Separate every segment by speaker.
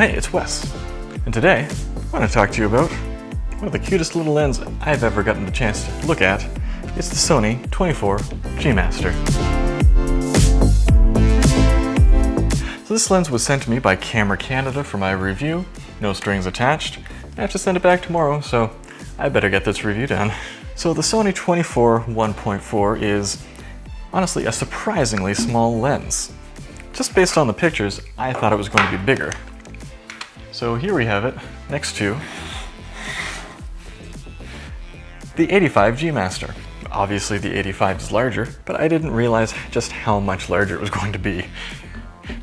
Speaker 1: hey, it's Wes, and today I want to talk to you about one of the cutest little lenses I've ever gotten the chance to look at. It's the Sony 24 G-Master. So this lens was sent to me by Camera Canada for my review, no strings attached. I have to send it back tomorrow, so I better get this review done. So the Sony 24 1.4 is honestly a surprisingly small lens. Just based on the pictures, I thought it was going to be bigger. So here we have it next to the 85 G-Master. Obviously the 85 is larger, but I didn't realize just how much larger it was going to be.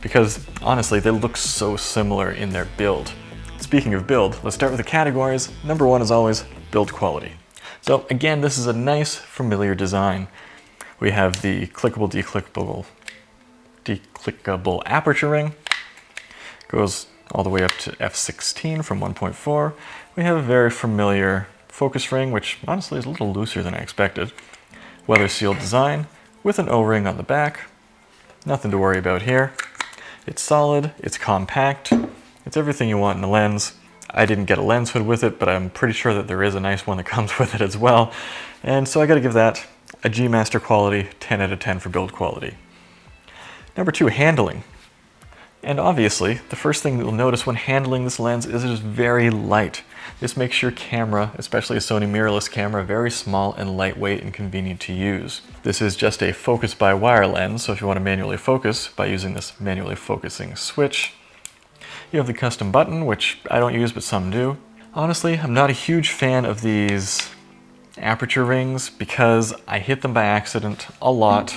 Speaker 1: Because honestly, they look so similar in their build. Speaking of build, let's start with the categories. Number one is always build quality. So again, this is a nice, familiar design. We have the clickable, declickable aperture ring. Goes all the way up to f16 from 1.4. We have a very familiar focus ring, which honestly is a little looser than I expected. Weather sealed design with an O-ring on the back. Nothing to worry about here. It's solid, it's compact, it's everything you want in a lens. I didn't get a lens hood with it, but I'm pretty sure that there is a nice one that comes with it as well. And so I gotta give that a G-Master quality, 10 out of 10 for build quality. Number two, handling. And obviously, the first thing you'll notice when handling this lens is it is very light. This makes your camera, especially a Sony mirrorless camera, very small and lightweight and convenient to use. This is just a focus by wire lens, so if you want to manually focus by using this manually focusing switch, you have the custom button, which I don't use, but some do. Honestly, I'm not a huge fan of these aperture rings because I hit them by accident a lot.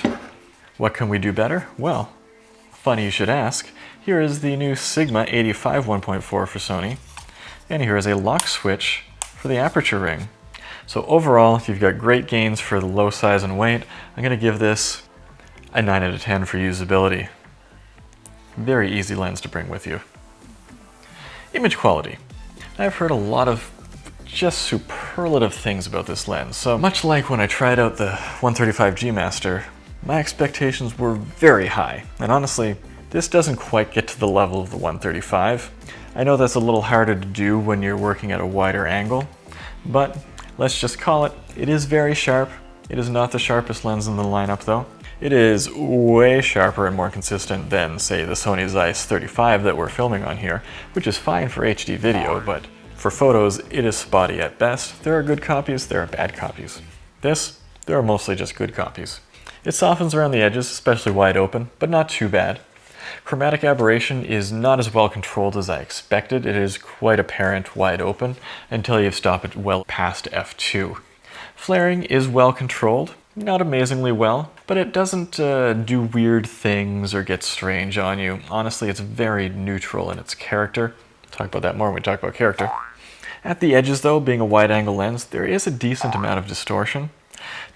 Speaker 1: What can we do better? Well, funny you should ask. Here is the new Sigma 85 1.4 for Sony, and here is a lock switch for the aperture ring. So overall, you've got great gains for the low size and weight. I'm going to give this a 9 out of 10 for usability. Very easy lens to bring with you. Image quality. I've heard a lot of just superlative things about this lens. So much like when I tried out the 135 G-Master, my expectations were very high, and honestly, this doesn't quite get to the level of the 135. I know that's a little harder to do when you're working at a wider angle, but let's just call it, it is very sharp. It is not the sharpest lens in the lineup though. It is way sharper and more consistent than, say, the Sony Zeiss 35 that we're filming on here, which is fine for HD video, but for photos, it is spotty at best. There are good copies, there are bad copies. This, there are mostly just good copies. It softens around the edges, especially wide open, but not too bad. Chromatic aberration is not as well controlled as I expected. It is quite apparent wide open until you've stopped it well past f2. Flaring is well controlled, not amazingly well, but it doesn't do weird things or get strange on you. Honestly, it's very neutral in its character. I'll talk about that more when we talk about character. At the edges though, being a wide angle lens, there is a decent amount of distortion.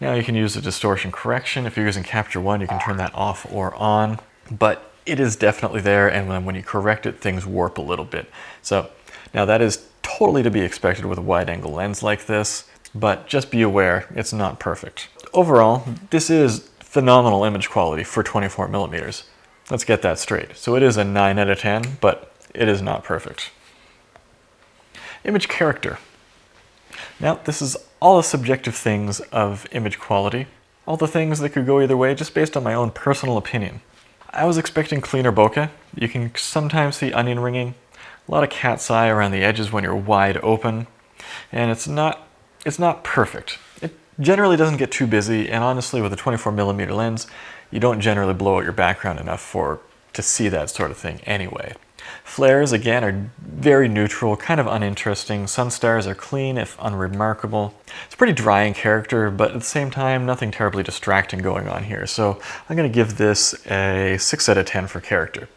Speaker 1: Now you can use the distortion correction. If you're using Capture One, you can turn that off or on, but it is definitely there, and when you correct it, things warp a little bit. So now that is totally to be expected with a wide angle lens like this, but just be aware, it's not perfect. Overall, this is phenomenal image quality for 24 millimeters. Let's get that straight. So it is a 9 out of 10, but it is not perfect. Image character. Now, this is all the subjective things of image quality, all the things that could go either way just based on my own personal opinion. I was expecting cleaner bokeh. You can sometimes see onion ringing, a lot of cat's eye around the edges when you're wide open, and it's not perfect. It generally doesn't get too busy, and honestly with a 24mm lens, you don't generally blow out your background enough to see that sort of thing anyway. Flares, again, are very neutral, kind of uninteresting. Sunstars are clean, if unremarkable. It's pretty dry in character, but at the same time, nothing terribly distracting going on here. So I'm going to give this a 6 out of 10 for character.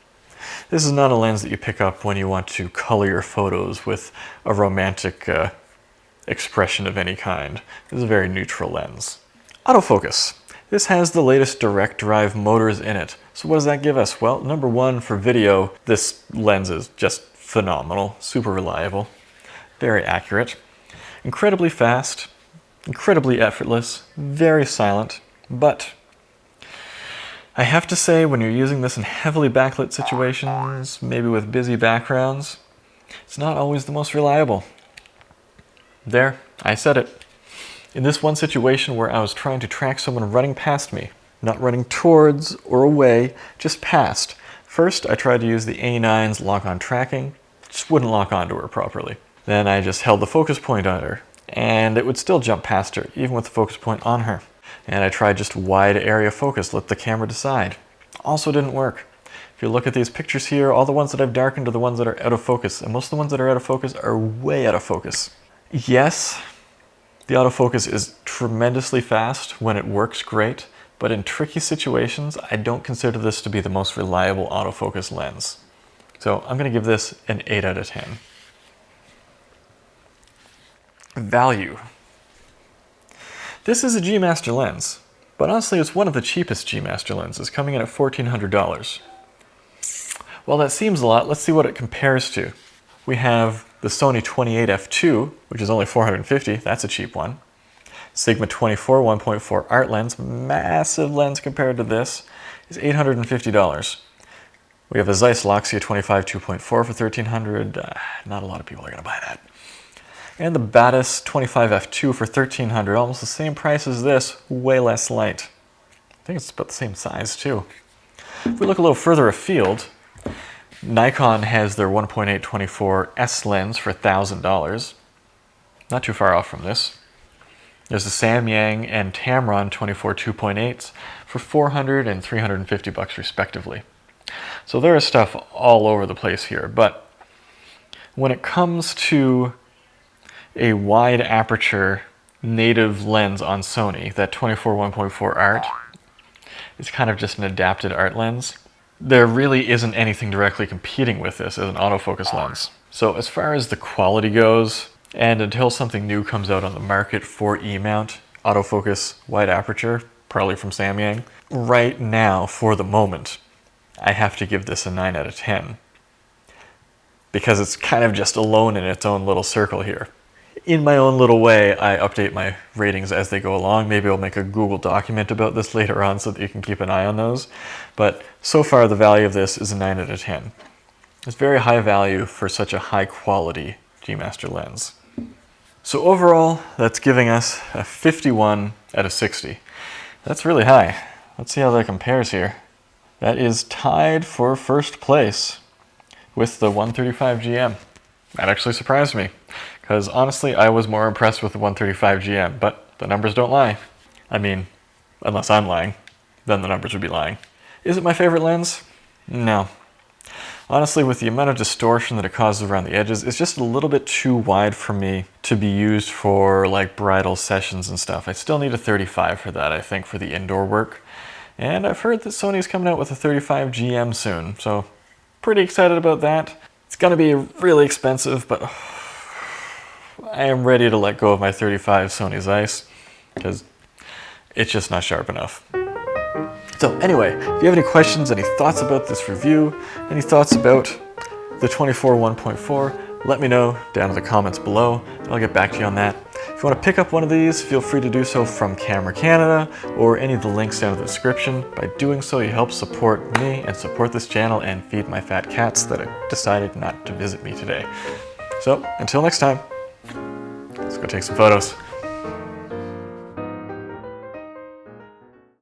Speaker 1: This is not a lens that you pick up when you want to color your photos with a romantic expression of any kind. This is a very neutral lens. Autofocus. This has the latest direct drive motors in it. So what does that give us? Well, number one, for video, this lens is just phenomenal, super reliable, very accurate, incredibly fast, incredibly effortless, very silent, but I have to say, when you're using this in heavily backlit situations, maybe with busy backgrounds, it's not always the most reliable. There, I said it. In this one situation where I was trying to track someone running past me, not running towards or away, just past. First, I tried to use the A9's lock-on tracking, just wouldn't lock onto her properly. Then I just held the focus point on her, and it would still jump past her, even with the focus point on her. And I tried just wide area focus, let the camera decide. Also didn't work. If you look at these pictures here, all the ones that I've darkened are the ones that are out of focus, and most of the ones that are out of focus are way out of focus. Yes, the autofocus is tremendously fast when it works great, but in tricky situations, I don't consider this to be the most reliable autofocus lens. So I'm going to give this an 8 out of 10. Value. This is a G Master lens, but honestly it's one of the cheapest G Master lenses, coming in at $1,400. While that seems a lot, let's see what it compares to. We have the Sony 28f2, which is only $450, that's a cheap one. Sigma 24 1.4 art lens, massive lens compared to this, is $850. We have a Zeiss Loxia 25 2.4 for $1,300. Not a lot of people are going to buy that. And the Batis 25f2 for $1,300, almost the same price as this, way less light. I think it's about the same size too. If we look a little further afield, Nikon has their 1.8 S lens for $1,000. Not too far off from this. There's the Samyang and Tamron 24 2.8s for $400 and $350 respectively. So there is stuff all over the place here, but when it comes to a wide aperture native lens on Sony, that 24 1.4 art is kind of just an adapted art lens. There really isn't anything directly competing with this as an autofocus lens. So as far as the quality goes, and until something new comes out on the market for E-mount, autofocus, wide aperture, probably from Samyang, right now, for the moment, I have to give this a 9 out of 10. Because it's kind of just alone in its own little circle here. In my own little way, I update my ratings as they go along. Maybe I'll make a Google document about this later on so that you can keep an eye on those. But so far, the value of this is a 9 out of 10. It's very high value for such a high quality G Master lens. So overall, that's giving us a 51 out of 60. That's really high. Let's see how that compares here. That is tied for first place with the 135 GM. That actually surprised me, because honestly, I was more impressed with the 135 GM, but the numbers don't lie. I mean, unless I'm lying, then the numbers would be lying. Is it my favorite lens? No. Honestly, with the amount of distortion that it causes around the edges, it's just a little bit too wide for me to be used for like bridal sessions and stuff. I still need a 35 for that, I think, for the indoor work. And I've heard that Sony's coming out with a 35 GM soon, so pretty excited about that. It's gonna be really expensive, but I am ready to let go of my 35 Sony Zeiss, because it's just not sharp enough. So anyway, if you have any questions, any thoughts about this review, any thoughts about the 24 1.4, let me know down in the comments below, and I'll get back to you on that. If you want to pick up one of these, feel free to do so from Camera Canada or any of the links down in the description. By doing so, you help support me and support this channel and feed my fat cats that have decided not to visit me today. So until next time, let's go take some photos.